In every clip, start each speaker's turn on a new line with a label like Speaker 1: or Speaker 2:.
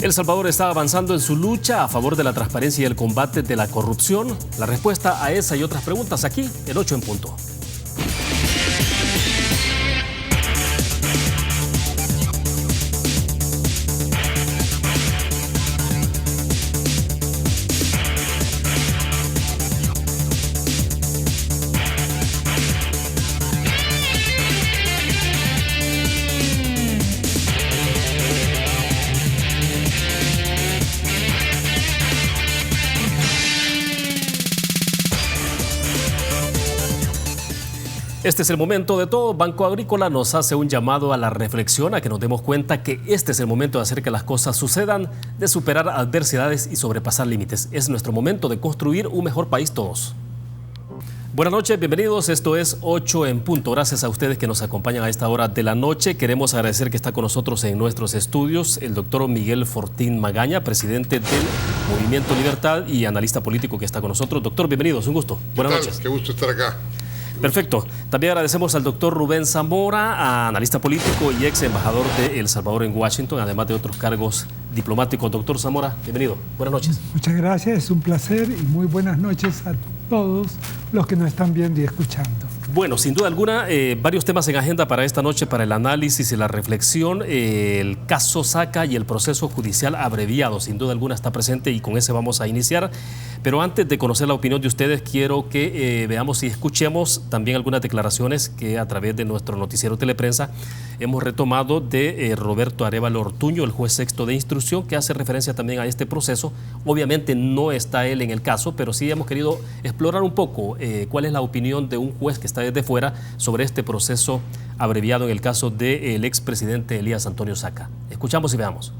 Speaker 1: El Salvador está avanzando en su lucha a favor de la transparencia y el combate de la corrupción. La respuesta a esa y otras preguntas aquí, en 8 en punto. Este es el momento de todo. Banco Agrícola nos hace un llamado a la reflexión, a que nos demos cuenta que este es el momento de hacer que las cosas sucedan, de superar adversidades y sobrepasar límites. Es nuestro momento de construir un mejor país todos. Buenas noches, bienvenidos. Esto es 8 en punto. Gracias a ustedes que nos acompañan a esta hora de la noche. Queremos agradecer que está con nosotros en nuestros estudios el doctor Miguel Fortín Magaña, presidente del Movimiento Libertad y analista político que está con nosotros. Doctor, bienvenidos, un gusto. Buenas noches.
Speaker 2: Qué gusto estar acá.
Speaker 1: Perfecto. También agradecemos al doctor Rubén Zamora, analista político y ex embajador de El Salvador en Washington, además de otros cargos diplomáticos. Doctor Zamora, bienvenido. Buenas noches.
Speaker 3: Muchas gracias, es un placer y muy buenas noches a todos los que nos están viendo y escuchando.
Speaker 1: Bueno, sin duda alguna, varios temas en agenda para esta noche, para el análisis y la reflexión. El caso Saca y el proceso judicial abreviado, sin duda alguna está presente y con ese vamos a iniciar. Pero antes de conocer la opinión de ustedes, quiero que veamos y escuchemos también algunas declaraciones que a través de nuestro noticiero Teleprensa hemos retomado de Roberto Arévalo Ortuño, el juez sexto de instrucción, que hace referencia también a este proceso. Obviamente no está él en el caso, pero sí hemos querido explorar un poco cuál es la opinión de un juez que está desde fuera sobre este proceso abreviado en el caso del expresidente Elías Antonio Saca. Escuchamos y veamos.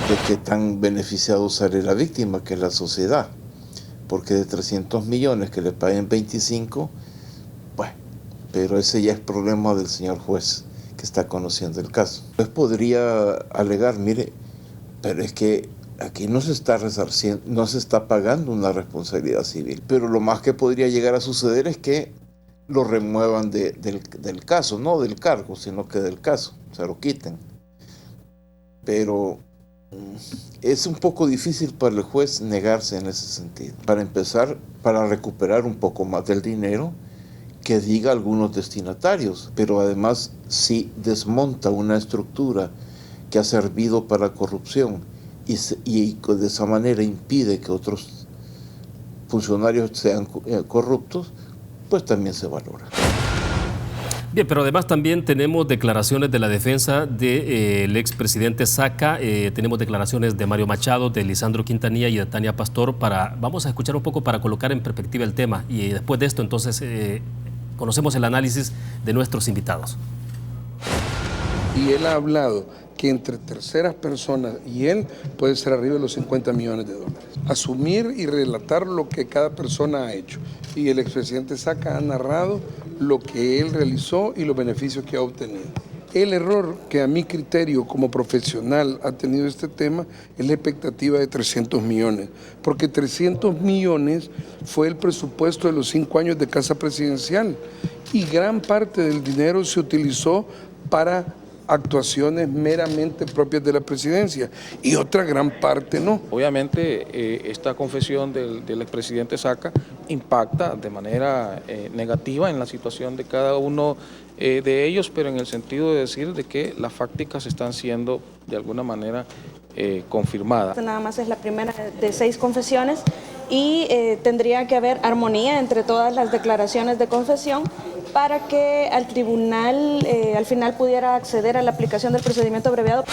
Speaker 4: De qué tan beneficiado sale la víctima, que es la sociedad, porque de 300 millones que le paguen 25, bueno, pero ese ya es problema del señor juez que está conociendo el caso. Pues podría alegar, mire, pero es que aquí no se está resarciendo, no se está pagando una responsabilidad civil, pero lo más que podría llegar a suceder es que lo remuevan del caso, no del cargo, sino que del caso, se lo quiten. Pero es un poco difícil para el juez negarse en ese sentido. Para empezar, para recuperar un poco más del dinero que diga algunos destinatarios, pero además si desmonta una estructura que ha servido para corrupción y de esa manera impide que otros funcionarios sean corruptos, pues también se valora.
Speaker 1: Bien, pero además también tenemos declaraciones de la defensa del expresidente Saca, tenemos declaraciones de Mario Machado, de Lisandro Quintanilla y de Tania Pastor. Vamos a escuchar un poco para colocar en perspectiva el tema y después de esto entonces conocemos el análisis de nuestros invitados.
Speaker 5: Y él ha hablado que entre terceras personas y él puede ser arriba de los 50 millones de dólares. Asumir y relatar lo que cada persona ha hecho. Y el expresidente Saca ha narrado lo que él realizó y los beneficios que ha obtenido. El error que a mi criterio como profesional ha tenido este tema es la expectativa de 300 millones, porque 300 millones fue el presupuesto de los 5 años de Casa Presidencial y gran parte del dinero se utilizó para actuaciones meramente propias de la presidencia y otra gran parte no.
Speaker 6: Obviamente esta confesión del expresidente Saca impacta de manera negativa en la situación de cada uno de ellos, pero en el sentido de decir de que las fácticas están siendo de alguna manera confirmadas.
Speaker 7: Nada más es la primera de 6 confesiones y tendría que haber armonía entre todas las declaraciones de confesión para que al tribunal al final pudiera acceder a la aplicación del procedimiento abreviado.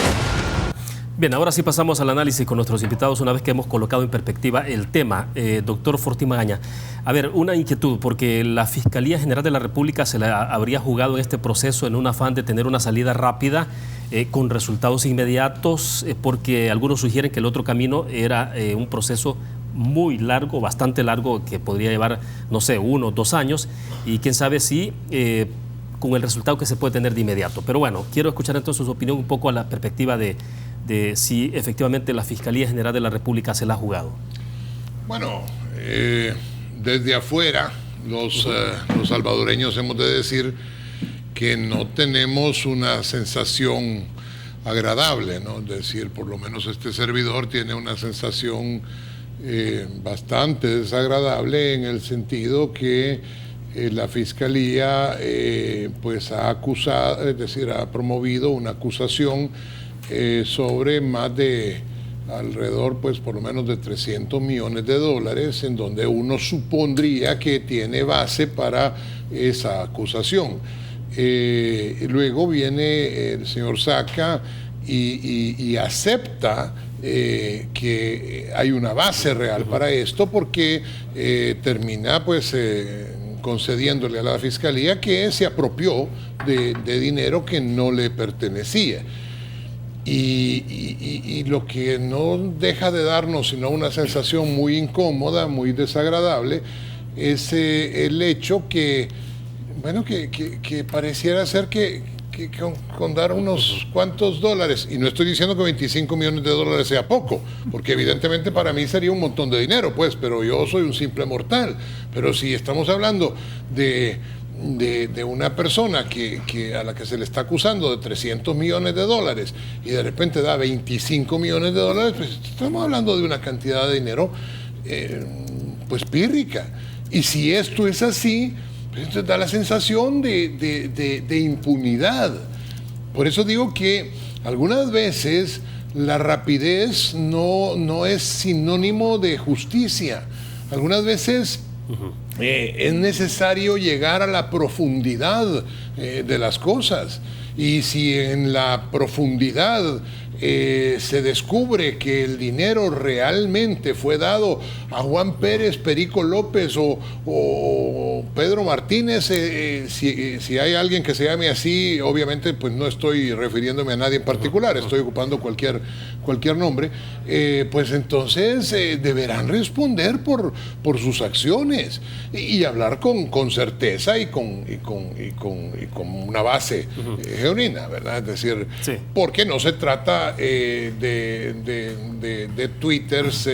Speaker 1: Bien, ahora sí pasamos al análisis con nuestros invitados una vez que hemos colocado en perspectiva el tema. Doctor Fortín Magaña, a ver, una inquietud, porque la Fiscalía General de la República se la habría jugado en este proceso en un afán de tener una salida rápida con resultados inmediatos, porque algunos sugieren que el otro camino era un proceso muy largo, bastante largo, que podría llevar, no sé, 1 o 2 años, y quién sabe si con el resultado que se puede tener de inmediato. Pero bueno, quiero escuchar entonces su opinión un poco a la perspectiva de si efectivamente la Fiscalía General de la República se la ha jugado.
Speaker 2: Bueno, desde afuera, los salvadoreños hemos de decir que no tenemos una sensación agradable, ¿no? Es decir, por lo menos este servidor tiene una sensación bastante desagradable, en el sentido que la Fiscalía pues ha acusado, es decir, ha promovido una acusación sobre más de alrededor, pues por lo menos de 300 millones de dólares, en donde uno supondría que tiene base para esa acusación. Luego viene el señor Saca y acepta que hay una base real para esto, porque termina pues concediéndole a la Fiscalía que se apropió de dinero que no le pertenecía. Y lo que no deja de darnos sino una sensación muy incómoda, muy desagradable, es el hecho que, bueno, que pareciera ser que con dar unos cuantos dólares, y no estoy diciendo que 25 millones de dólares sea poco, porque evidentemente para mí sería un montón de dinero, pues, pero yo soy un simple mortal. Pero si estamos hablando de una persona a la que se le está acusando de 300 millones de dólares y de repente da 25 millones de dólares, pues estamos hablando de una cantidad de dinero pues pírrica. Y si esto es así, pues da la sensación de impunidad. Por eso digo que algunas veces la rapidez no es sinónimo de justicia. Algunas veces es necesario llegar a la profundidad de las cosas, y si en la profundidad se descubre que el dinero realmente fue dado a Juan Pérez, Perico López o Pedro Martínez, si hay alguien que se llame así, obviamente pues no estoy refiriéndome a nadie en particular, estoy ocupando cualquier nombre, pues entonces deberán responder por sus acciones y hablar con certeza y con una base genuina, ¿verdad? Es decir, sí, porque no se trata de twitters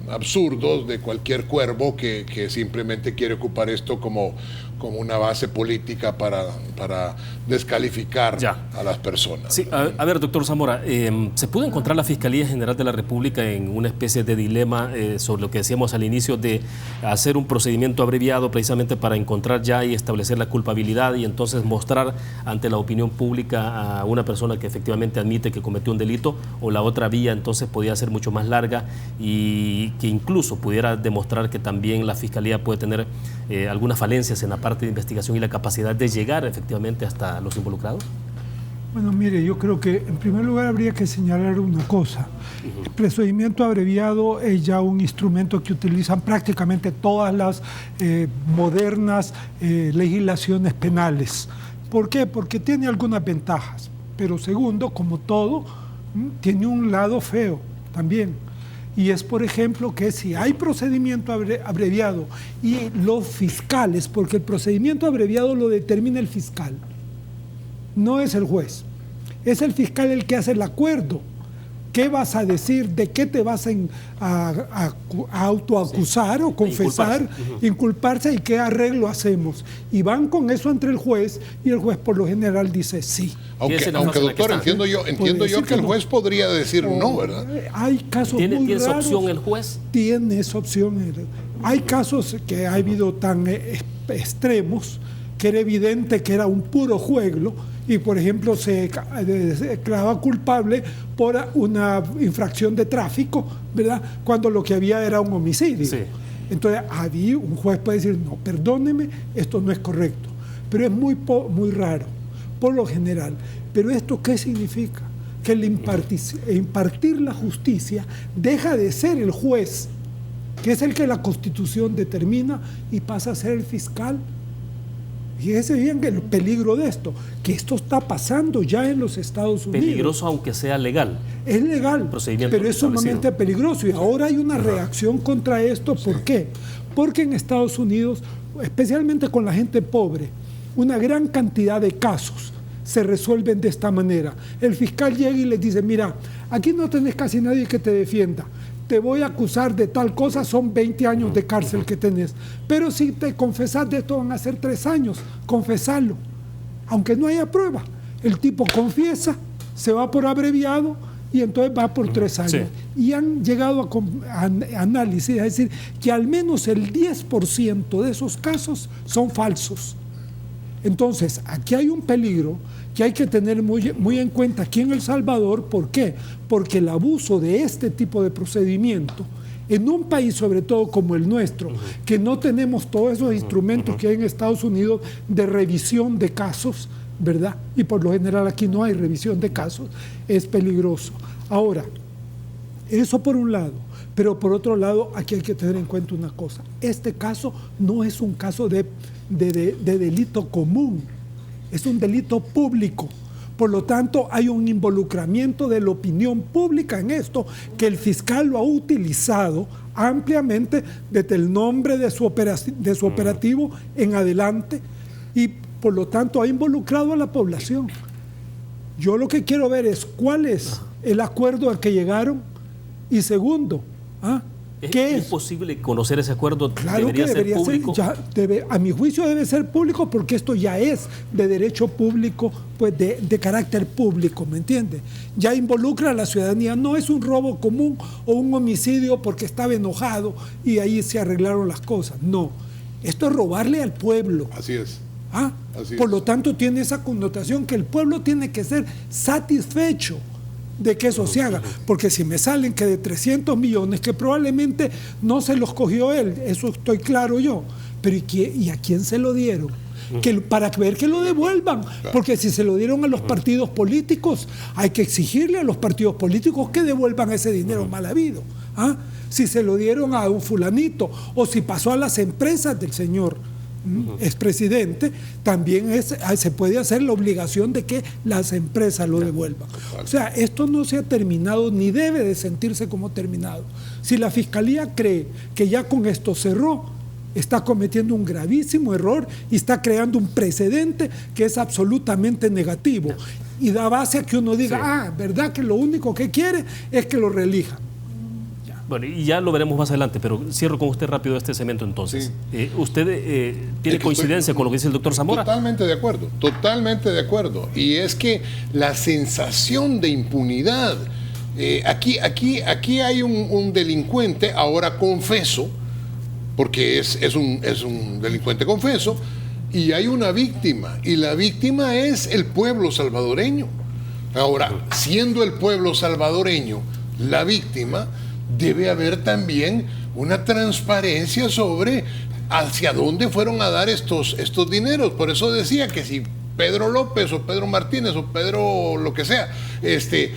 Speaker 2: absurdos de cualquier cuervo que simplemente quiere ocupar esto como una base política para descalificar a las personas.
Speaker 1: Sí, a ver, doctor Zamora, ¿se pudo encontrar la Fiscalía General de la República en una especie de dilema sobre lo que decíamos al inicio, de hacer un procedimiento abreviado precisamente para encontrar ya y establecer la culpabilidad y entonces mostrar ante la opinión pública a una persona que efectivamente admite que cometió un delito, o la otra vía entonces podía ser mucho más larga y que incluso pudiera demostrar que también la Fiscalía puede tener algunas falencias en la parte de investigación y la capacidad de llegar efectivamente hasta los involucrados?
Speaker 3: Bueno, mire, yo creo que en primer lugar habría que señalar una cosa. El procedimiento abreviado es ya un instrumento que utilizan prácticamente todas las modernas legislaciones penales. ¿Por qué? Porque tiene algunas ventajas, pero segundo, como todo, tiene un lado feo también. Y es, por ejemplo, que si hay procedimiento abreviado y los fiscales, porque el procedimiento abreviado lo determina el fiscal, no es el juez, es el fiscal el que hace el acuerdo. ¿Qué vas a decir? ¿De qué te vas a autoacusar o confesar? Inculparse, y qué arreglo hacemos. Y van con eso entre el juez, y el juez por lo general dice sí.
Speaker 2: Aunque doctor, entiendo yo que el juez podría decir no, ¿verdad?
Speaker 3: Hay casos muy raros.
Speaker 1: ¿Tiene esa opción el juez?
Speaker 3: Tiene esa opción. Hay casos que ha habido tan extremos que era evidente que era un puro juego, y por ejemplo se declaraba culpable por una infracción de tráfico, ¿verdad?, cuando lo que había era un homicidio. Sí. Entonces había un juez puede decir, no, perdóneme, esto no es correcto, pero es muy raro, por lo general. Pero ¿esto qué significa? Que el impartir la justicia deja de ser el juez, que es el que la Constitución determina, y pasa a ser el fiscal. Fíjese bien que el peligro de esto, que esto está pasando ya en los Estados Unidos.
Speaker 1: Peligroso aunque sea legal.
Speaker 3: Es legal, pero es sumamente peligroso. Y ahora hay una reacción contra esto. ¿Por qué? Porque en Estados Unidos, especialmente con la gente pobre, una gran cantidad de casos se resuelven de esta manera. El fiscal llega y les dice, mira, aquí no tenés casi nadie que te defienda. Te voy a acusar de tal cosa, son 20 años de cárcel que tenés. Pero si te confesás de esto van a ser 3 años. Confesarlo, aunque no haya prueba. El tipo confiesa se va por abreviado y entonces va por 3 años. Sí. Y han llegado a análisis, es decir, que al menos el 10% de esos casos son falsos. Entonces, aquí hay un peligro que hay que tener muy en cuenta aquí en El Salvador. ¿Por qué? Porque el abuso de este tipo de procedimiento, en un país sobre todo como el nuestro, que no tenemos todos esos instrumentos que hay en Estados Unidos de revisión de casos, ¿verdad? Y por lo general aquí no hay revisión de casos, es peligroso. Ahora, eso por un lado, pero por otro lado aquí hay que tener en cuenta una cosa: este caso no es un caso de delito común, es un delito público. Por lo tanto, hay un involucramiento de la opinión pública en esto, que el fiscal lo ha utilizado ampliamente desde el nombre de su operativo en adelante, y por lo tanto ha involucrado a la población. Yo lo que quiero ver es cuál es el acuerdo al que llegaron, y segundo, ¿qué es
Speaker 1: posible conocer ese acuerdo?
Speaker 3: Claro que debería ser público. A mi juicio debe ser público, porque esto ya es de derecho público, pues de carácter público, ¿me entiende? Ya involucra a la ciudadanía, no es un robo común o un homicidio porque estaba enojado y ahí se arreglaron las cosas. No, esto es robarle al pueblo.
Speaker 2: Así es.
Speaker 3: Por lo tanto, tiene esa connotación que el pueblo tiene que ser satisfecho de que eso se haga, porque si me salen que de 300 millones, que probablemente no se los cogió él, eso estoy claro yo, pero ¿y a quién se lo dieron? Para ver que lo devuelvan, porque si se lo dieron a los partidos políticos, hay que exigirle a los partidos políticos que devuelvan ese dinero mal habido. Si se lo dieron a un fulanito, o si pasó a las empresas del señor expresidente, también se puede hacer la obligación de que las empresas lo devuelvan. O sea, esto no se ha terminado ni debe de sentirse como terminado. Si la Fiscalía cree que ya con esto cerró, está cometiendo un gravísimo error y está creando un precedente que es absolutamente negativo y da base a que uno diga, ¿verdad que lo único que quiere es que lo reelijan?
Speaker 1: Bueno, y ya lo veremos más adelante, pero cierro con usted rápido este segmento entonces. Sí. ¿Usted tiene coincidencia con lo que dice el doctor Zamora?
Speaker 2: Totalmente de acuerdo, totalmente de acuerdo. Y es que la sensación de impunidad, aquí hay un delincuente, ahora confeso, porque es un delincuente confeso, y hay una víctima, y la víctima es el pueblo salvadoreño. Ahora, siendo el pueblo salvadoreño la víctima, debe haber también una transparencia sobre hacia dónde fueron a dar estos dineros. Por eso decía que si Pedro López o Pedro Martínez o Pedro lo que sea, es el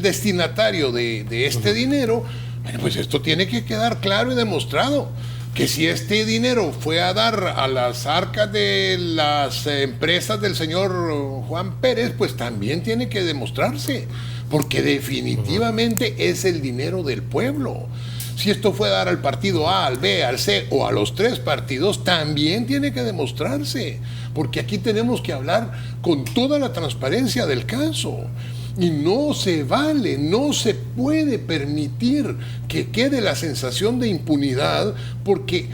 Speaker 2: destinatario de este dinero, bueno, pues esto tiene que quedar claro y demostrado. Que si este dinero fue a dar a las arcas de las empresas del señor Juan Pérez, pues también tiene que demostrarse, porque definitivamente es el dinero del pueblo. Si esto fue a dar al partido A, al B, al C o a los 3 partidos, también tiene que demostrarse, porque aquí tenemos que hablar con toda la transparencia del caso. Y no se vale, no se puede permitir que quede la sensación de impunidad, porque,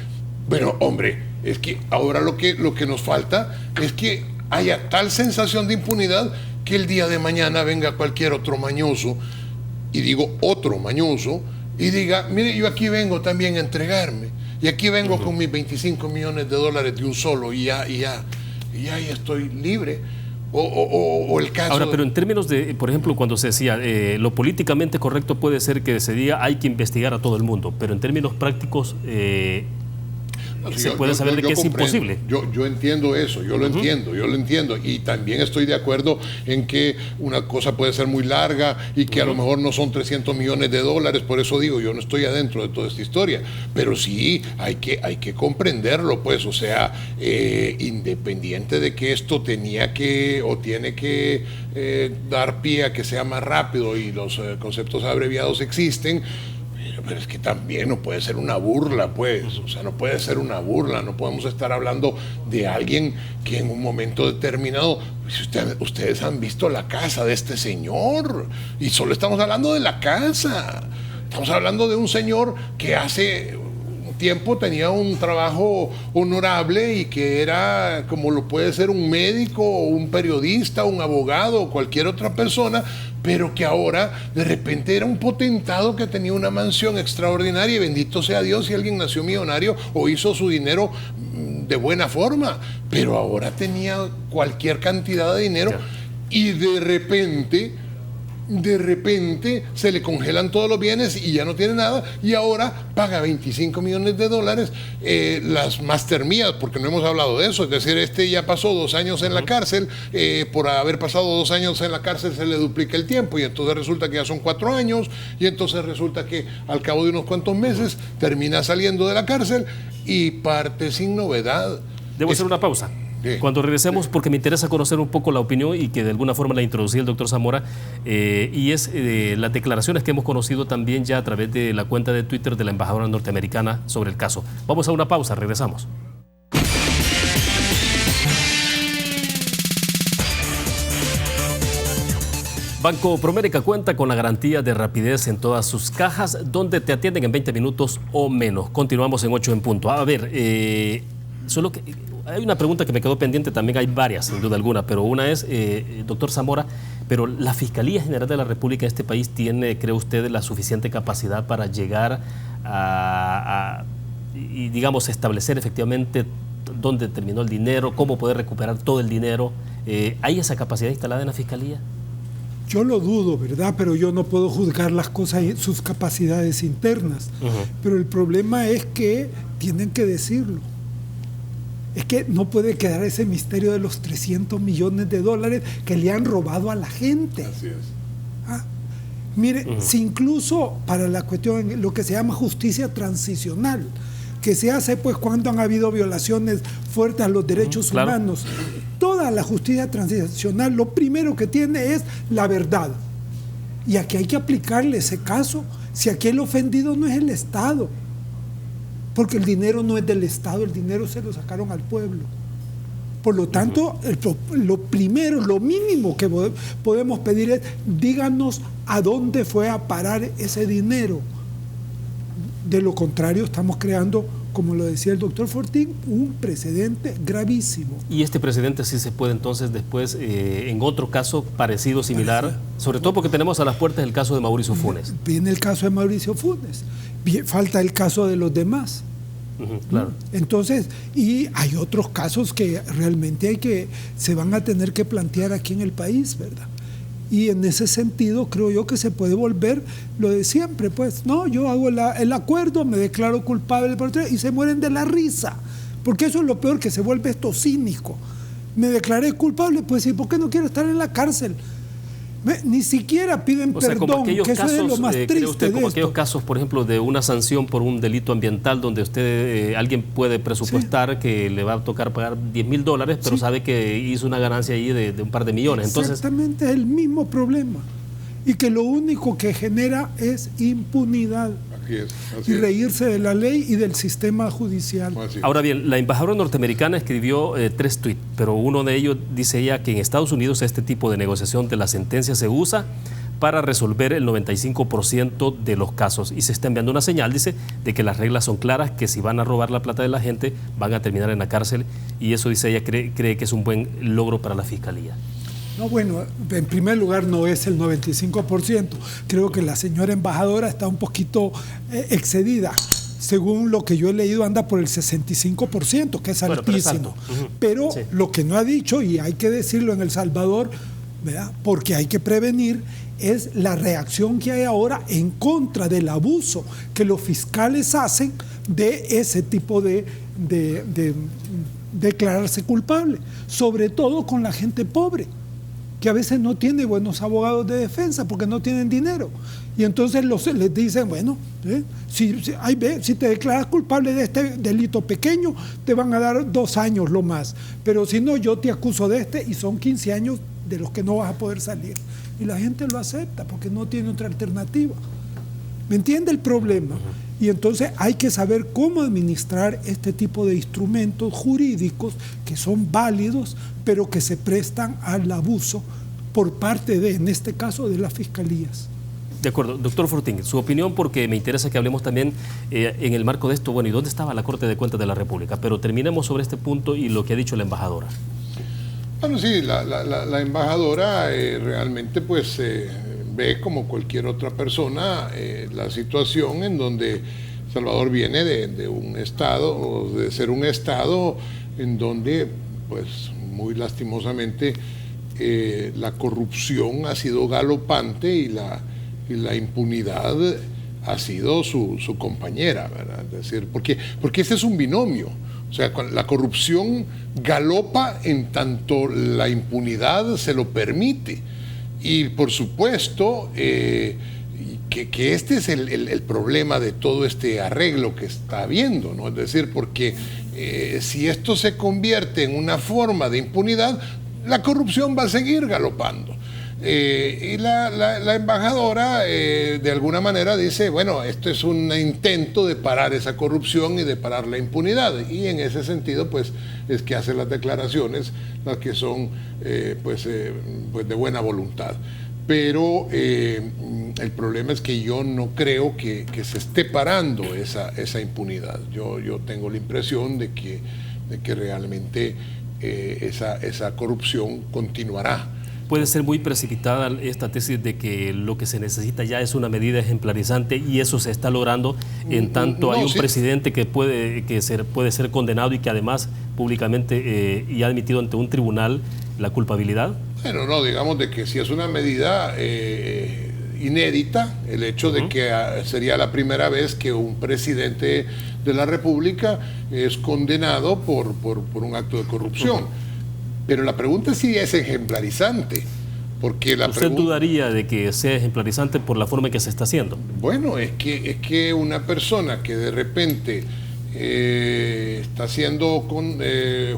Speaker 2: bueno, hombre, es que ahora lo que nos falta es que haya tal sensación de impunidad que el día de mañana venga cualquier otro mañoso, y digo otro mañoso, y diga, mire, yo aquí vengo también a entregarme, y aquí vengo con mis 25 millones de dólares de un solo, y ya estoy libre. O el caso...
Speaker 1: Ahora, pero en términos de, por ejemplo, cuando se decía lo políticamente correcto puede ser que ese día hay que investigar a todo el mundo, pero en términos prácticos se puede saber de que es imposible.
Speaker 2: Yo entiendo eso, yo lo entiendo, y también estoy de acuerdo en que una cosa puede ser muy larga y que a lo mejor no son 300 millones de dólares, por eso digo, yo no estoy adentro de toda esta historia, pero sí hay que comprenderlo, pues, o sea, independiente de que esto tenía que o tiene que dar pie a que sea más rápido y los conceptos abreviados existen. Pero es que también no puede ser una burla, pues, o sea, no puede ser una burla, no podemos estar hablando de alguien que en un momento determinado, pues, ustedes han visto la casa de este señor, y solo estamos hablando de la casa, estamos hablando de un señor que hace tiempo tenía un trabajo honorable y que era como lo puede ser un médico, un periodista, un abogado o cualquier otra persona, pero que ahora de repente era un potentado que tenía una mansión extraordinaria, y bendito sea Dios si alguien nació millonario o hizo su dinero de buena forma, pero ahora tenía cualquier cantidad de dinero y de repente se le congelan todos los bienes y ya no tiene nada, y ahora paga $25 millones las Master Mías, porque no hemos hablado de eso. Es decir, ya pasó 2 años en la cárcel, por haber pasado 2 años en la cárcel se le duplica el tiempo, y entonces resulta que ya son 4 años, y entonces resulta que al cabo de unos cuantos meses termina saliendo de la cárcel y parte sin novedad.
Speaker 1: Debo hacer una pausa. Cuando regresemos, porque me interesa conocer un poco la opinión y que de alguna forma la introducía el doctor Zamora, y es las declaraciones que hemos conocido también ya a través de la cuenta de Twitter de la embajadora norteamericana sobre el caso. Vamos a una pausa, regresamos. Banco Promérica cuenta con la garantía de rapidez en todas sus cajas, donde te atienden en 20 minutos o menos. Continuamos en 8 en punto. A ver, solo que hay una pregunta que me quedó pendiente, también hay varias, sin duda alguna, pero una es, doctor Zamora, pero la Fiscalía General de la República de este país tiene, ¿cree usted, la suficiente capacidad para llegar y digamos, establecer efectivamente dónde terminó el dinero, cómo poder recuperar todo el dinero? ¿Hay esa capacidad instalada en la Fiscalía?
Speaker 3: Yo lo dudo, ¿verdad? Pero yo no puedo juzgar las cosas, sus capacidades internas. Pero el problema es que tienen que decirlo. Es que no puede quedar ese misterio de los $300 millones que le han robado a la gente.
Speaker 2: Así es.
Speaker 3: Mire, si incluso para la cuestión, lo que se llama justicia transicional, que se hace pues cuando han habido violaciones fuertes a los derechos humanos, toda la justicia transicional lo primero que tiene es la verdad. Y aquí hay que aplicarle ese caso, si aquí el ofendido no es el Estado. Porque el dinero no es del Estado, el dinero se lo sacaron al pueblo. Por lo tanto, lo primero, lo mínimo que podemos pedir es, díganos a dónde fue a parar ese dinero. De lo contrario, estamos creando, como lo decía el doctor Fortín, un precedente gravísimo.
Speaker 1: ¿Y este precedente sí se puede entonces después, en otro caso parecido, similar? Sobre todo porque tenemos a las puertas el caso de Mauricio Funes.
Speaker 3: Viene el caso de Mauricio Funes. Falta el caso de los demás.
Speaker 1: Claro.
Speaker 3: Entonces, y hay otros casos que realmente se van a tener que plantear aquí en el país, ¿verdad? Y en ese sentido creo yo que se puede volver lo de siempre, pues, no, yo hago el acuerdo, me declaro culpable y se mueren de la risa, porque eso es lo peor, que se vuelve esto cínico. Me declaré culpable, pues, ¿y por qué no quiero estar en la cárcel? Ni siquiera piden perdón, que eso es lo más triste. ¿Cree usted
Speaker 1: como aquellos casos, por ejemplo, de una sanción por un delito ambiental donde alguien puede presupuestar que le va a tocar pagar $10.000, pero sabe que hizo una ganancia ahí de un par de millones? Entonces,
Speaker 3: exactamente, es el mismo problema. Y que lo único que genera es impunidad. Y reírse de la ley y del sistema judicial.
Speaker 1: Ahora bien, la embajadora norteamericana escribió 3 tweets, pero uno de ellos dice ella que en Estados Unidos este tipo de negociación de la sentencia se usa para resolver el 95% de los casos, y se está enviando una señal, dice, de que las reglas son claras, que si van a robar la plata de la gente van a terminar en la cárcel, y eso, dice ella, cree que es un buen logro para la Fiscalía.
Speaker 3: No, bueno, en primer lugar no es el 95%. Creo que la señora embajadora está un poquito excedida. Según lo que yo he leído, anda por el 65%, que es altísimo. Pero lo que no ha dicho, y hay que decirlo en El Salvador, ¿verdad?, porque hay que prevenir, es la reacción que hay ahora en contra del abuso que los fiscales hacen de ese tipo de declararse culpable, sobre todo con la gente pobre, que a veces no tiene buenos abogados de defensa porque no tienen dinero. Y entonces les dicen, bueno, si te declaras culpable de este delito pequeño, te van a dar 2 años lo más. Pero si no, yo te acuso de este y son 15 años de los que no vas a poder salir. Y la gente lo acepta porque no tiene otra alternativa. ¿Me entiende el problema? Y entonces hay que saber cómo administrar este tipo de instrumentos jurídicos que son válidos, pero que se prestan al abuso por parte de, en este caso, de las fiscalías.
Speaker 1: De acuerdo. Doctor Fortín, su opinión, porque me interesa que hablemos también en el marco de esto, bueno, ¿y dónde estaba la Corte de Cuentas de la República? Pero terminemos sobre este punto y lo que ha dicho la embajadora.
Speaker 2: Bueno, sí, la embajadora realmente pues ve como cualquier otra persona la situación en donde Salvador viene de un estado, o de ser un estado en donde pues muy lastimosamente la corrupción ha sido galopante y la impunidad ha sido su compañera, ¿verdad? Es decir, porque ese es un binomio. O sea, la corrupción galopa en tanto la impunidad se lo permite. Y por supuesto que este es el problema de todo este arreglo que está habiendo, ¿no? Es decir, porque si esto se convierte en una forma de impunidad, la corrupción va a seguir galopando. Y la embajadora de alguna manera dice, bueno, esto es un intento de parar esa corrupción y de parar la impunidad, y en ese sentido pues es que hace las declaraciones, las que son pues de buena voluntad. Pero el problema es que yo no creo que se esté parando esa impunidad. Yo tengo la impresión de que realmente esa corrupción continuará.
Speaker 1: Puede ser muy precipitada esta tesis de que lo que se necesita ya es una medida ejemplarizante, y eso se está logrando en tanto hay un presidente que puede ser condenado y que además públicamente y ha admitido ante un tribunal la culpabilidad.
Speaker 2: Bueno, no, digamos de que si es una medida inédita, el hecho de que sería la primera vez que un presidente de la República es condenado por un acto de corrupción. Pero la pregunta es si es ejemplarizante, porque
Speaker 1: ¿Usted dudaría de que sea ejemplarizante por la forma en que se está haciendo?
Speaker 2: Bueno, es que una persona que de repente está siendo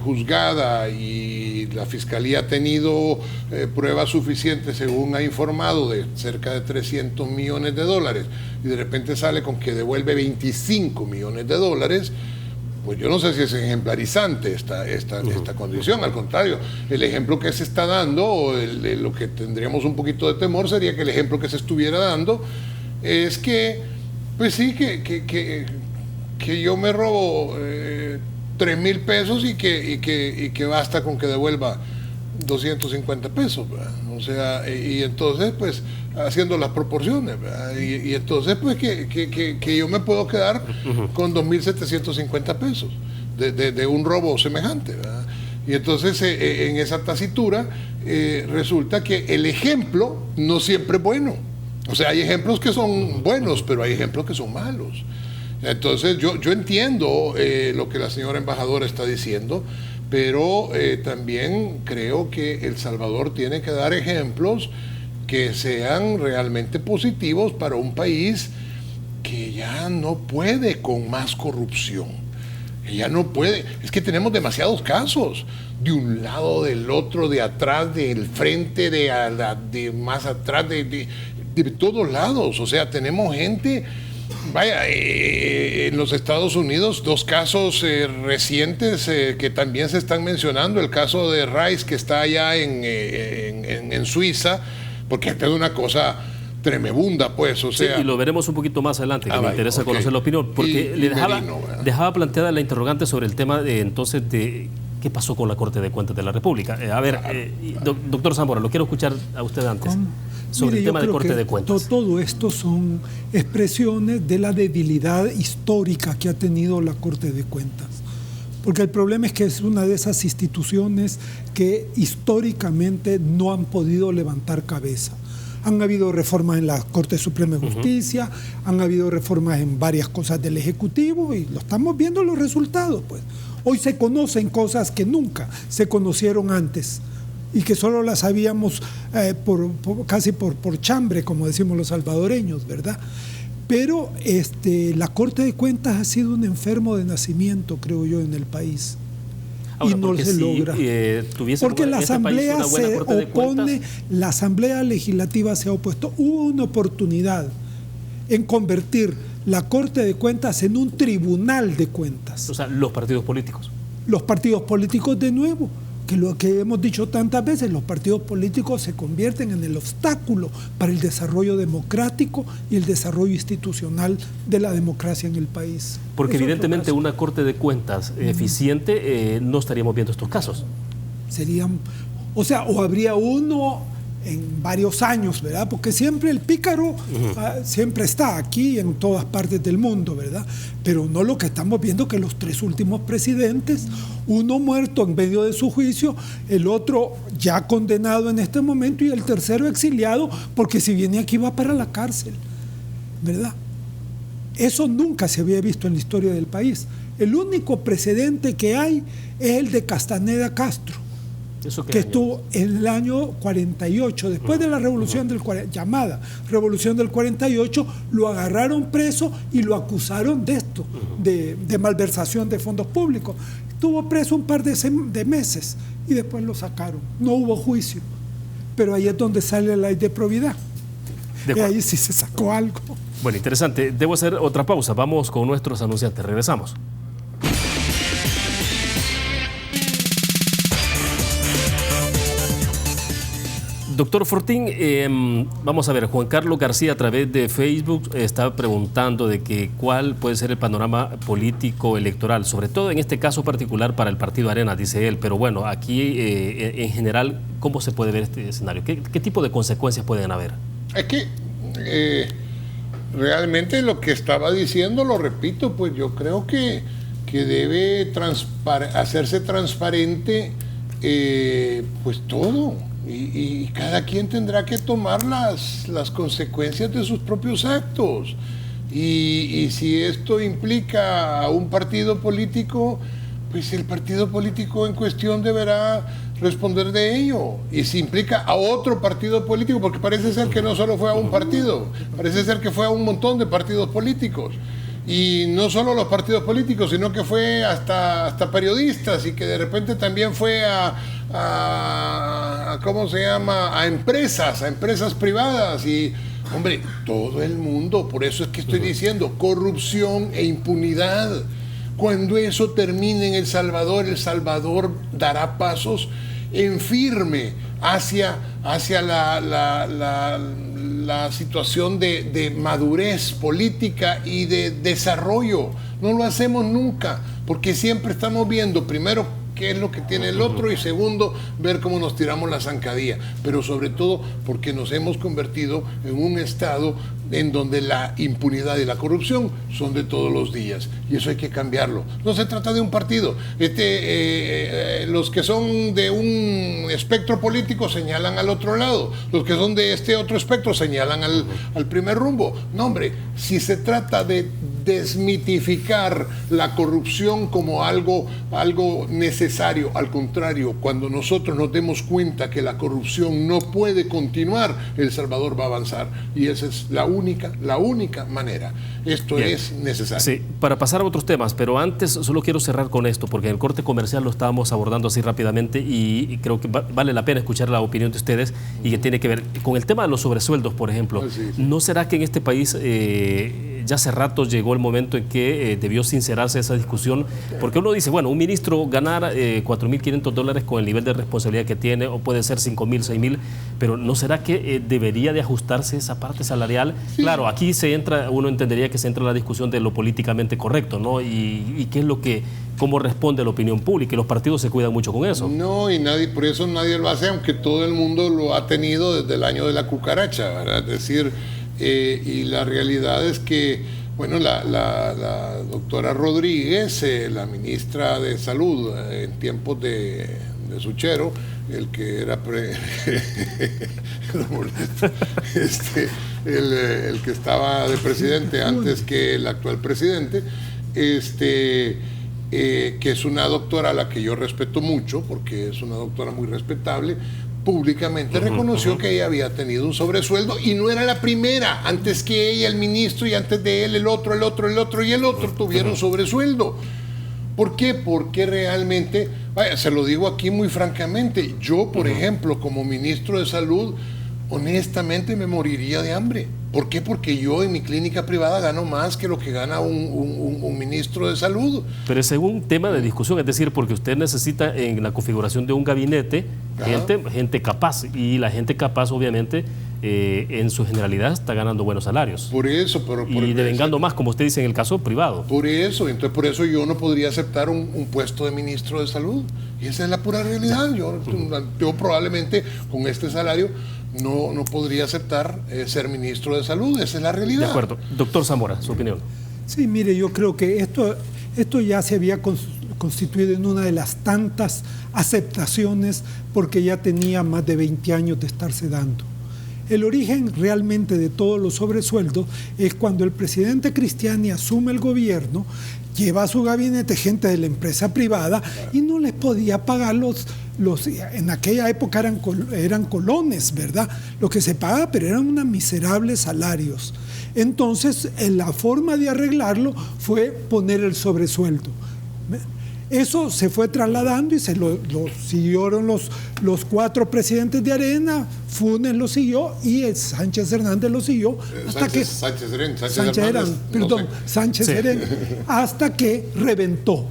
Speaker 2: juzgada y la Fiscalía ha tenido pruebas suficientes, según ha informado, de cerca de $300 millones, y de repente sale con que devuelve $25 millones, pues yo no sé si es ejemplarizante esta condición. Al contrario, el ejemplo que se está dando, o lo que tendríamos un poquito de temor, sería que el ejemplo que se estuviera dando es que, pues sí, que yo me robo 3,000 pesos y que basta con que devuelva 250 pesos, ¿verdad? O sea, y entonces pues haciendo las proporciones, ¿verdad? Y entonces pues que yo me puedo quedar con 2,750 pesos de un robo semejante, ¿verdad? Y entonces en esa tasitura resulta que el ejemplo no siempre es bueno. O sea, hay ejemplos que son buenos, pero hay ejemplos que son malos. Entonces yo entiendo lo que la señora embajadora está diciendo, pero también creo que El Salvador tiene que dar ejemplos que sean realmente positivos para un país que ya no puede con más corrupción. Que ya no puede. Es que tenemos demasiados casos, de un lado, del otro, de atrás, del frente, de más atrás, de todos lados. O sea, tenemos gente. Vaya, en los Estados Unidos, 2 casos recientes que también se están mencionando. El caso de Rice, que está allá en Suiza, porque esta es una cosa tremebunda, pues, o sea...
Speaker 1: Sí, y lo veremos un poquito más adelante, que me interesa conocer la opinión, porque dejaba planteada la interrogante sobre el tema entonces de qué pasó con la Corte de Cuentas de la República. A ver, doctor Zambora, lo quiero escuchar a usted antes. Sobre el tema de Corte de Cuentas.
Speaker 3: Todo esto son expresiones de la debilidad histórica que ha tenido la Corte de Cuentas. Porque el problema es que es una de esas instituciones que históricamente no han podido levantar cabeza. Han habido reformas en la Corte Suprema de Justicia, han habido reformas en varias cosas del Ejecutivo, y lo estamos viendo los resultados, pues. Hoy se conocen cosas que nunca se conocieron antes, y que solo las sabíamos casi por chambre, como decimos los salvadoreños, ¿verdad? Pero la Corte de Cuentas ha sido un enfermo de nacimiento, creo yo, en el país. Ahora, y no se logra. Porque la Asamblea se opone, la Asamblea Legislativa se ha opuesto. Hubo una oportunidad en convertir la Corte de Cuentas en un tribunal de cuentas.
Speaker 1: O sea, los partidos políticos.
Speaker 3: Los partidos políticos de nuevo, porque lo que hemos dicho tantas veces, los partidos políticos se convierten en el obstáculo para el desarrollo democrático y el desarrollo institucional de la democracia en el país.
Speaker 1: Porque evidentemente una Corte de Cuentas eficiente no estaríamos viendo estos casos.
Speaker 3: Serían, o sea, o habría uno en varios años, ¿verdad? Porque siempre el pícaro siempre está aquí en todas partes del mundo, ¿verdad? Pero no lo que estamos viendo, que los 3 últimos presidentes, uno muerto en medio de su juicio, el otro ya condenado en este momento y el tercero exiliado, porque si viene aquí va para la cárcel, ¿verdad? Eso nunca se había visto en la historia del país. El único precedente que hay es el de Castaneda Castro, que estuvo en el año 48, después de la revolución llamada Revolución del 48, lo agarraron preso y lo acusaron de esto, de malversación de fondos públicos. Estuvo preso un par de meses y después lo sacaron. No hubo juicio, pero ahí es donde sale la ley de probidad. Y ahí sí se sacó algo.
Speaker 1: Bueno, interesante. Debo hacer otra pausa. Vamos con nuestros anunciantes. Regresamos. Doctor Fortín, vamos a ver, Juan Carlos García a través de Facebook está preguntando de que cuál puede ser el panorama político electoral, sobre todo en este caso particular para el Partido Arena, dice él, pero bueno, aquí en general, ¿cómo se puede ver este escenario? ¿Qué tipo de consecuencias pueden haber?
Speaker 2: Es que realmente lo que estaba diciendo, lo repito, pues yo creo que debe hacerse transparente pues todo. Y cada quien tendrá que tomar las consecuencias de sus propios actos. Y si esto implica a un partido político, pues el partido político en cuestión deberá responder de ello. Y si implica a otro partido político, porque parece ser que no solo fue a un partido, parece ser que fue a un montón de partidos políticos. Y no solo los partidos políticos, sino que fue hasta periodistas, y que de repente también fue ¿cómo se llama? A empresas privadas. Y, hombre, todo el mundo, por eso es que estoy diciendo corrupción e impunidad. Cuando eso termine en El Salvador dará pasos en firme hacia la situación de madurez política y de desarrollo. No lo hacemos nunca, porque siempre estamos viendo primero qué es lo que tiene el otro y segundo, ver cómo nos tiramos la zancadilla. Pero sobre todo porque nos hemos convertido en un estado en donde la impunidad y la corrupción son de todos los días, y eso hay que cambiarlo. No se trata de un partido. Los que son de un espectro político señalan al otro lado, los que son de este otro espectro señalan al primer rumbo. No, hombre, si se trata de desmitificar la corrupción como algo necesario, al contrario, cuando nosotros nos demos cuenta que la corrupción no puede continuar, El Salvador va a avanzar, y esa es la única manera. Esto Bien. Es necesario.
Speaker 1: Sí, para pasar a otros temas, pero antes solo quiero cerrar con esto, porque en el corte comercial lo estábamos abordando así rápidamente y creo que vale la pena escuchar la opinión de ustedes, y que tiene que ver con el tema de los sobresueldos, por ejemplo. Sí. ¿No será que en este país ya hace rato llegó el momento en que debió sincerarse esa discusión? Porque uno dice, bueno, un ministro ganar $4.500 con el nivel de responsabilidad que tiene, o puede ser 5.000, 6.000, pero ¿no será que debería de ajustarse esa parte salarial? Sí. Claro, aquí uno entendería que se entra en la discusión de lo políticamente correcto, ¿no? Y qué es cómo responde la opinión pública, y los partidos se cuidan mucho con eso.
Speaker 2: No, y por eso nadie lo hace, aunque todo el mundo lo ha tenido desde el año de la cucaracha, ¿verdad? Es decir, y la realidad es que, bueno, la doctora Rodríguez, la ministra de Salud en tiempos de Suchero, el que era el que estaba de presidente antes que el actual presidente, que es una doctora a la que yo respeto mucho, porque es una doctora muy respetable, públicamente reconoció que ella había tenido un sobresueldo, y no era la primera. Antes que ella, el ministro, y antes de él el otro y el otro tuvieron sobresueldo. ¿Por qué? Porque realmente, vaya, se lo digo aquí muy francamente, yo, por ejemplo, como ministro de Salud, honestamente me moriría de hambre. ¿Por qué? Porque yo en mi clínica privada gano más que lo que gana un ministro de salud.
Speaker 1: Pero es un tema de discusión, es decir, porque usted necesita en la configuración de un gabinete gente capaz, y la gente capaz obviamente en su generalidad está ganando buenos salarios.
Speaker 2: Por eso,
Speaker 1: y devengando más, como usted dice, en el caso privado.
Speaker 2: Por eso yo no podría aceptar un puesto de ministro de salud. Y esa es la pura realidad. Yo probablemente con este salario no podría aceptar ser ministro de salud. Esa es la realidad.
Speaker 1: De acuerdo. Doctor Zamora, su opinión.
Speaker 3: Sí, mire, yo creo que esto ya se había constituido en una de las tantas aceptaciones porque ya tenía más de 20 años de estarse dando. El origen realmente de todos los sobresueldos es cuando el presidente Cristiani asume el gobierno, lleva a su gabinete gente de la empresa privada y no les podía pagar en aquella época eran colones, ¿verdad? Lo que se pagaba, pero eran unos miserables salarios. Entonces, la forma de arreglarlo fue poner el sobresueldo. Eso se fue trasladando y se lo siguieron los 4 presidentes de Arena, Funes lo siguió y Sánchez Hernández lo siguió Sánchez Serén, hasta que reventó.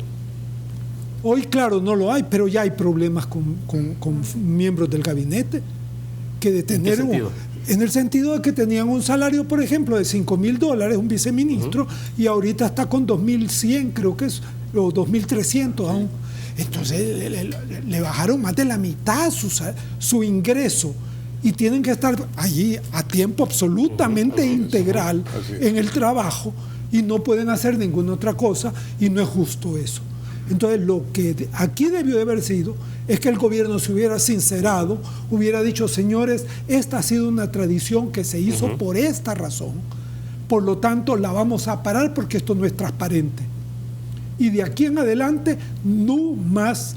Speaker 3: Hoy, claro, no lo hay, pero ya hay problemas con miembros del gabinete que de tener en el sentido de que tenían un salario, por ejemplo, de $5,000, un viceministro, y ahorita está con 2,100, creo que es, o 2,300 aún. Entonces le bajaron más de la mitad su ingreso y tienen que estar allí a tiempo absolutamente integral en el trabajo y no pueden hacer ninguna otra cosa, y no es justo eso. Entonces, lo que aquí debió de haber sido es que el gobierno se hubiera sincerado, hubiera dicho: señores, esta ha sido una tradición que se hizo por esta razón, por lo tanto la vamos a parar porque esto no es transparente. Y de aquí en adelante no más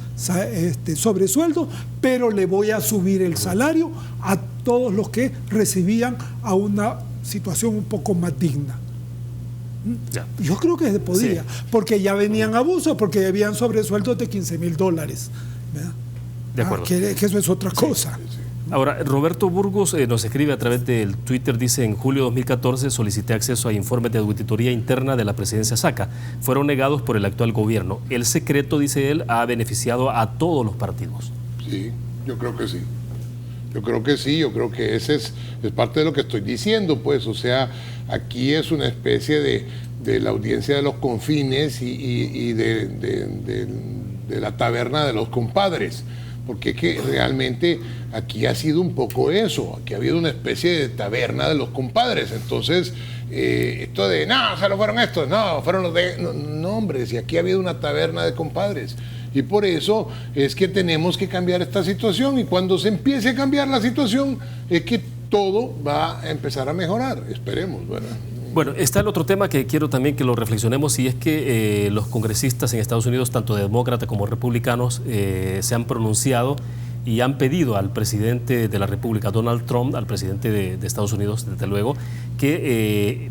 Speaker 3: sobresueldo, pero le voy a subir el salario a todos los que recibían a una situación un poco más digna. Ya. Yo creo que se podía, porque ya venían abusos, porque ya habían sobresueldos de $15,000, ¿verdad?
Speaker 1: De acuerdo.
Speaker 3: Que eso es otra cosa.
Speaker 1: Ahora, Roberto Burgos nos escribe a través del Twitter, dice: en julio de 2014 solicité acceso a informes de auditoría interna de la presidencia Saca. Fueron negados por el actual gobierno. El secreto, dice él, ha beneficiado a todos los partidos.
Speaker 2: Sí, yo creo que sí. Yo creo que ese es parte de lo que estoy diciendo, pues. O sea, aquí es una especie de la audiencia de los confines y de la taberna de los compadres. Porque es que realmente aquí ha sido un poco eso. Aquí ha habido una especie de taberna de los compadres. Entonces, esto de, no, se lo fueron estos, no, fueron los de... No, hombre, si aquí ha habido una taberna de compadres. Y por eso es que tenemos que cambiar esta situación. Y cuando se empiece a cambiar la situación, es que todo va a empezar a mejorar. Esperemos, ¿verdad?
Speaker 1: Bueno, está el otro tema que quiero también que lo reflexionemos, y es que los congresistas en Estados Unidos, tanto demócratas como republicanos, se han pronunciado y han pedido al presidente de la República, Donald Trump, al presidente de Estados Unidos, desde luego, que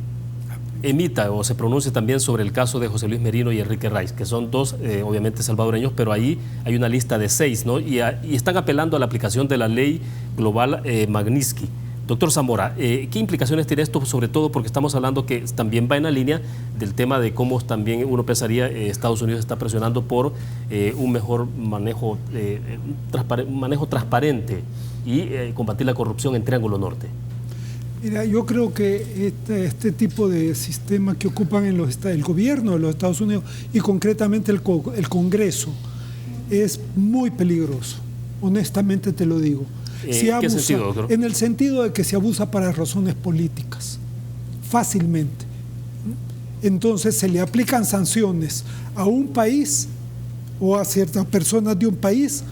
Speaker 1: emita o se pronuncie también sobre el caso de José Luis Merino y Enrique Reis, que son dos, obviamente, salvadoreños, pero ahí hay una lista de 6, ¿no? Y están apelando a la aplicación de la ley global Magnitsky. Doctor Zamora, ¿qué implicaciones tiene esto? Sobre todo porque estamos hablando que también va en la línea del tema de cómo también uno pensaría Estados Unidos está presionando por un mejor manejo, un manejo transparente y combatir la corrupción en Triángulo Norte.
Speaker 3: Mira, yo creo que este tipo de sistema que ocupan el gobierno de los Estados Unidos y concretamente el Congreso es muy peligroso, honestamente te lo digo.
Speaker 1: ¿Qué sentido, doctor?
Speaker 3: En el sentido de que se abusa para razones políticas, fácilmente. Entonces se le aplican sanciones a un país o a ciertas personas de un país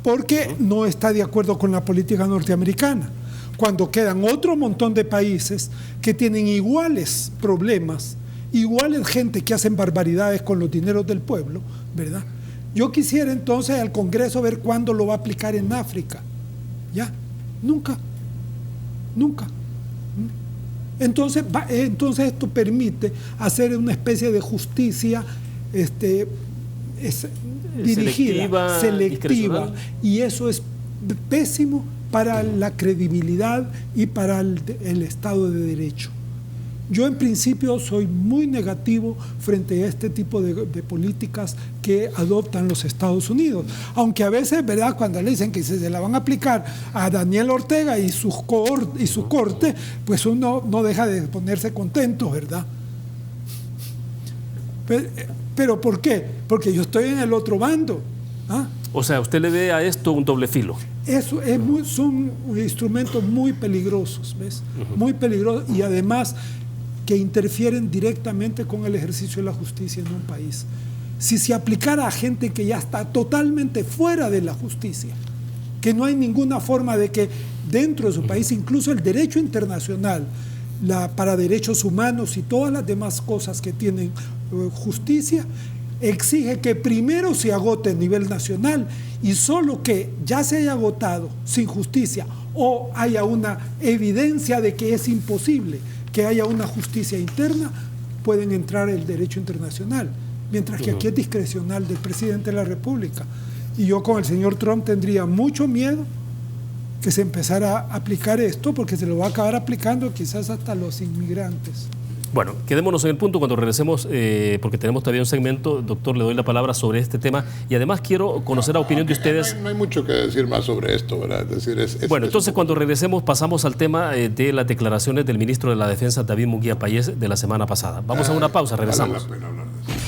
Speaker 3: porque no está de acuerdo con la política norteamericana. Cuando quedan otro montón de países que tienen iguales problemas, iguales gente que hacen barbaridades con los dineros del pueblo, ¿verdad? Yo quisiera entonces al Congreso ver cuándo lo va a aplicar en África. Ya, nunca. Entonces esto permite hacer una especie de justicia dirigida, selectiva, y eso es pésimo para la credibilidad y para el Estado de Derecho. Yo en principio soy muy negativo frente a este tipo de políticas que adoptan los Estados Unidos, aunque a veces, ¿verdad?, cuando le dicen que se la van a aplicar a Daniel Ortega y su corte, pues uno no deja de ponerse contento, ¿verdad? Pero ¿por qué? Porque yo estoy en el otro bando. ¿Ah?
Speaker 1: O sea, ¿usted le ve a esto un doble filo?
Speaker 3: Eso son instrumentos muy peligrosos, ¿ves? Muy peligrosos, y además que interfieren directamente con el ejercicio de la justicia en un país. Si se aplicara a gente que ya está totalmente fuera de la justicia, que no hay ninguna forma de que dentro de su país, incluso el derecho internacional, para derechos humanos y todas las demás cosas que tienen justicia, exige que primero se agote a nivel nacional, y solo que ya se haya agotado sin justicia o haya una evidencia de que es imposible que haya una justicia interna, pueden entrar el derecho internacional, mientras que aquí es discrecional del presidente de la República. Y yo con el señor Trump tendría mucho miedo que se empezara a aplicar esto, porque se lo va a acabar aplicando quizás hasta los inmigrantes.
Speaker 1: Bueno, quedémonos en el punto cuando regresemos, porque tenemos todavía un segmento. Doctor, le doy la palabra sobre este tema, y además quiero conocer la opinión de ustedes.
Speaker 2: No hay mucho que decir más sobre esto, ¿verdad? Es decir,
Speaker 1: bueno, entonces cuando regresemos pasamos al tema de las declaraciones del ministro de la Defensa, David Munguía Payés, de la semana pasada. Vamos a una pausa, regresamos.
Speaker 2: Vale la pena hablar de eso.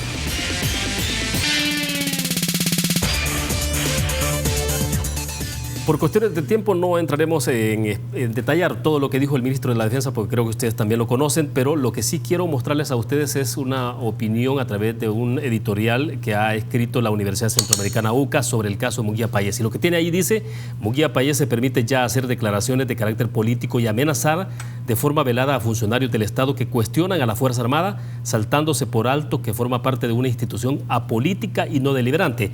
Speaker 1: Por cuestiones de tiempo no entraremos en detallar todo lo que dijo el ministro de la Defensa, porque creo que ustedes también lo conocen, pero lo que sí quiero mostrarles a ustedes es una opinión a través de un editorial que ha escrito la Universidad Centroamericana UCA sobre el caso Munguía Payés. Y lo que tiene ahí dice: Munguía Payés se permite ya hacer declaraciones de carácter político y amenazar de forma velada a funcionarios del Estado que cuestionan a la Fuerza Armada, saltándose por alto que forma parte de una institución apolítica y no deliberante.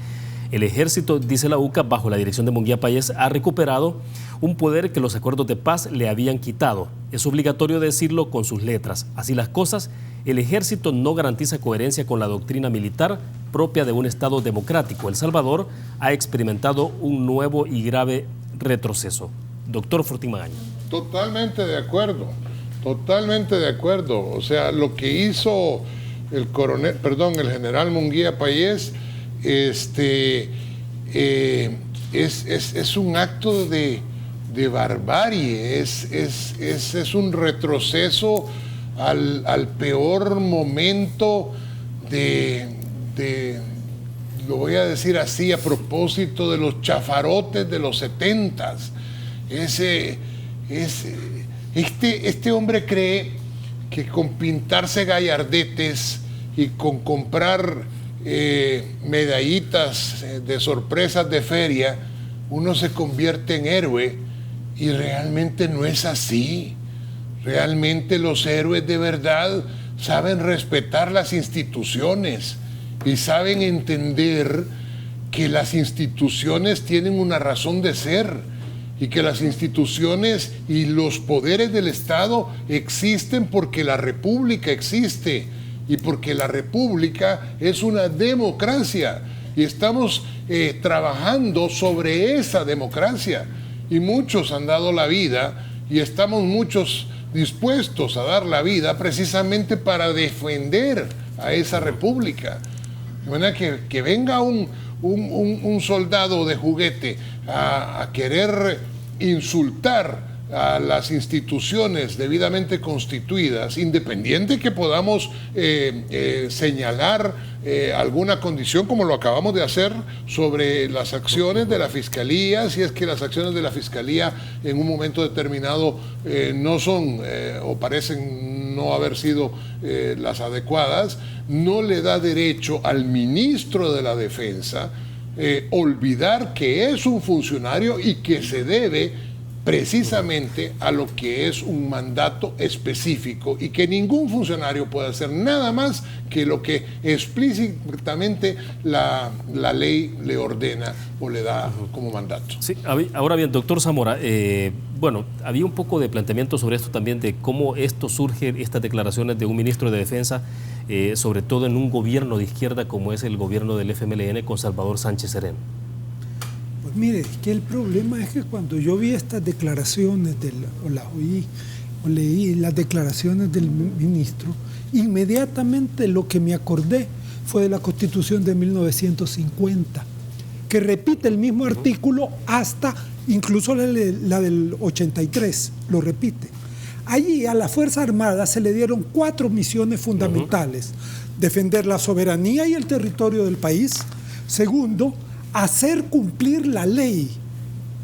Speaker 1: El ejército, dice la UCA, bajo la dirección de Munguía Payés, ha recuperado un poder que los acuerdos de paz le habían quitado. Es obligatorio decirlo con sus letras. Así las cosas, el ejército no garantiza coherencia con la doctrina militar propia de un Estado democrático. El Salvador ha experimentado un nuevo y grave retroceso. Doctor Fortín Magaña.
Speaker 2: Totalmente de acuerdo, totalmente de acuerdo. O sea, lo que hizo el general Munguía Payés, es un acto de barbarie, es un retroceso al peor momento lo voy a decir así a propósito de los chafarotes de los 70s. Este hombre cree que con pintarse gallardetes y con comprar medallitas de sorpresas de feria, uno se convierte en héroe, y realmente no es así. Realmente los héroes de verdad saben respetar las instituciones y saben entender que las instituciones tienen una razón de ser, y que las instituciones y los poderes del Estado existen porque la República existe, y porque la República es una democracia, y estamos trabajando sobre esa democracia, y muchos han dado la vida, y estamos muchos dispuestos a dar la vida precisamente para defender a esa República. De manera que venga un soldado de juguete a querer insultar a las instituciones debidamente constituidas, independiente que podamos señalar alguna condición, como lo acabamos de hacer sobre las acciones de la Fiscalía, si es que las acciones de la Fiscalía en un momento determinado no son o parecen no haber sido las adecuadas, no le da derecho al ministro de la Defensa olvidar que es un funcionario y que se debe precisamente a lo que es un mandato específico, y que ningún funcionario puede hacer nada más que lo que explícitamente la ley le ordena o le da como mandato.
Speaker 1: Sí, ahora bien, doctor Zamora, bueno, había un poco de planteamiento sobre esto también, de cómo esto surge, estas declaraciones de un ministro de Defensa, sobre todo en un gobierno de izquierda como es el gobierno del FMLN con Salvador Sánchez Serén.
Speaker 3: Mire, que el problema es que cuando yo vi estas declaraciones, o las oí, o leí las declaraciones del ministro, inmediatamente lo que me acordé fue de la Constitución de 1950, que repite el mismo artículo hasta incluso la del 83, lo repite. Allí a la Fuerza Armada se le dieron 4 misiones fundamentales: defender la soberanía y el territorio del país; segundo, hacer cumplir la ley;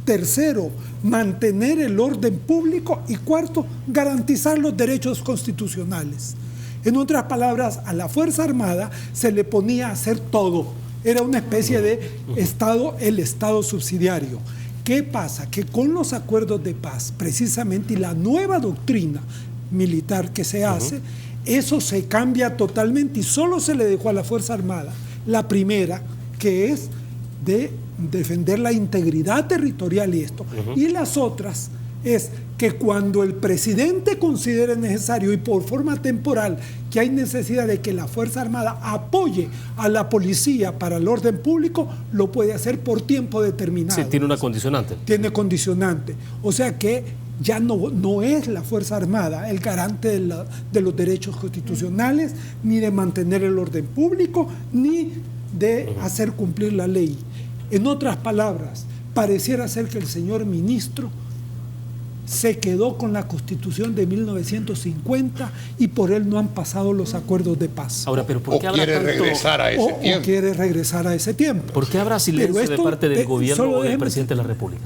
Speaker 3: tercero, mantener el orden público; y cuarto, garantizar los derechos constitucionales. En otras palabras, a la Fuerza Armada se le ponía a hacer todo. Era una especie de Estado, el Estado subsidiario. ¿Qué pasa? Que con los acuerdos de paz, precisamente, y la nueva doctrina militar que se hace, eso se cambia totalmente y solo se le dejó a la Fuerza Armada la primera, que es de defender la integridad territorial y esto. Y las otras es que cuando el presidente considere necesario y por forma temporal que hay necesidad de que la Fuerza Armada apoye a la policía para el orden público, lo puede hacer por tiempo determinado.
Speaker 1: Sí, tiene una condicionante.
Speaker 3: Tiene condicionante. O sea que ya no es la Fuerza Armada el garante de los derechos constitucionales, ni de mantener el orden público, ni de hacer cumplir la ley. En otras palabras, pareciera ser que el señor ministro se quedó con la Constitución de 1950 y por él no han pasado los acuerdos de paz.
Speaker 1: Ahora, pero ¿por qué habrá
Speaker 2: quiere regresar a ese tiempo?
Speaker 3: O quiere regresar a ese tiempo.
Speaker 1: ¿Por qué habrá silencio de parte del gobierno o del presidente de la República?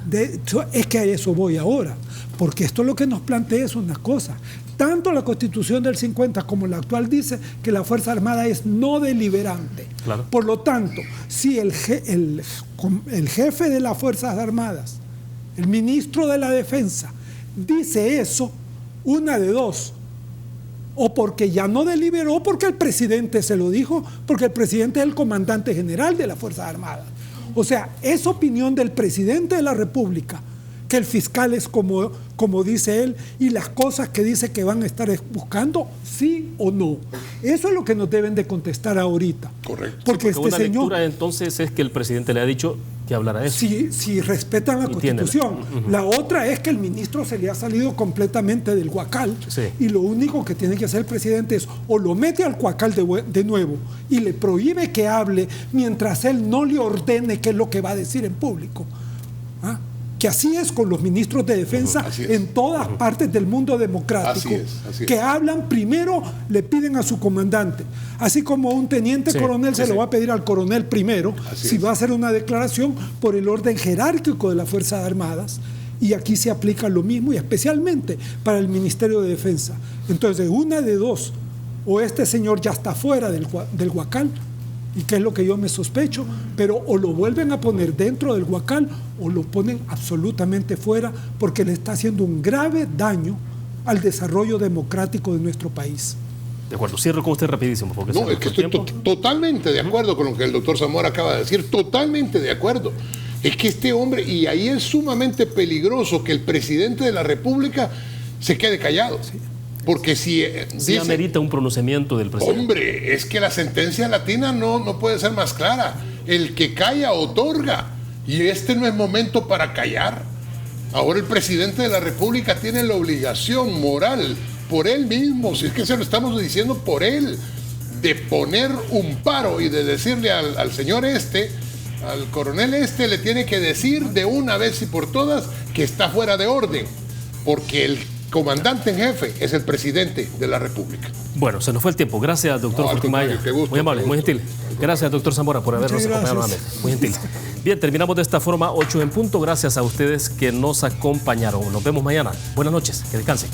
Speaker 3: Es que a eso voy ahora, porque esto lo que nos plantea es una cosa. Tanto la Constitución del 50 como la actual dice que la Fuerza Armada es no deliberante. Claro. Por lo tanto, si el jefe de las Fuerzas Armadas, el ministro de la Defensa, dice eso, una de dos: o porque ya no deliberó, porque el presidente se lo dijo, porque el presidente es el comandante general de las Fuerzas Armadas. O sea, es opinión del presidente de la República que el fiscal es como dice él, y las cosas que dice que van a estar buscando, sí o no. Eso es lo que nos deben de contestar ahorita.
Speaker 2: Correcto.
Speaker 3: Porque
Speaker 1: una lectura entonces es que el presidente le ha dicho que hablará de eso.
Speaker 3: Si respetan la Constitución. La otra es que el ministro se le ha salido completamente del huacal, y lo único que tiene que hacer el presidente es o lo mete al huacal de nuevo y le prohíbe que hable mientras él no le ordene qué es lo que va a decir en público. ¿Ah? Que así es con los ministros de defensa en todas partes del mundo democrático. Así es. Que hablan primero, le piden a su comandante. Así como un teniente coronel se lo va a pedir al coronel primero, si va a hacer una declaración por el orden jerárquico de las Fuerzas Armadas. Y aquí se aplica lo mismo, y especialmente para el Ministerio de Defensa. Entonces, una de dos: o este señor ya está fuera del huacal, y que es lo que yo me sospecho, pero o lo vuelven a poner dentro del huacal o lo ponen absolutamente fuera, porque le está haciendo un grave daño al desarrollo democrático de nuestro país.
Speaker 1: De acuerdo, cierro con usted rapidísimo. Porque
Speaker 2: no, es que estoy totalmente de acuerdo con lo que el doctor Zamora acaba de decir, totalmente de acuerdo. Es que este hombre, y ahí es sumamente peligroso que el presidente de la República se quede callado. Porque si
Speaker 1: dice, amerita un pronunciamiento del presidente.
Speaker 2: Hombre, es que la sentencia latina no puede ser más clara. El que calla otorga. Y este no es momento para callar. Ahora el presidente de la República tiene la obligación moral, por él mismo, si es que se lo estamos diciendo por él, de poner un paro y de decirle al señor al coronel le tiene que decir de una vez y por todas que está fuera de orden. Porque el comandante en jefe es el presidente de la República.
Speaker 1: Bueno, se nos fue el tiempo. Gracias, doctor Fortimaya. Muy amable, muy gentil. Gracias, doctor Zamora, por habernos acompañado nuevamente. Muy gentil. Bien, terminamos de esta forma, 8 en punto. Gracias a ustedes que nos acompañaron. Nos vemos mañana. Buenas noches. Que descansen.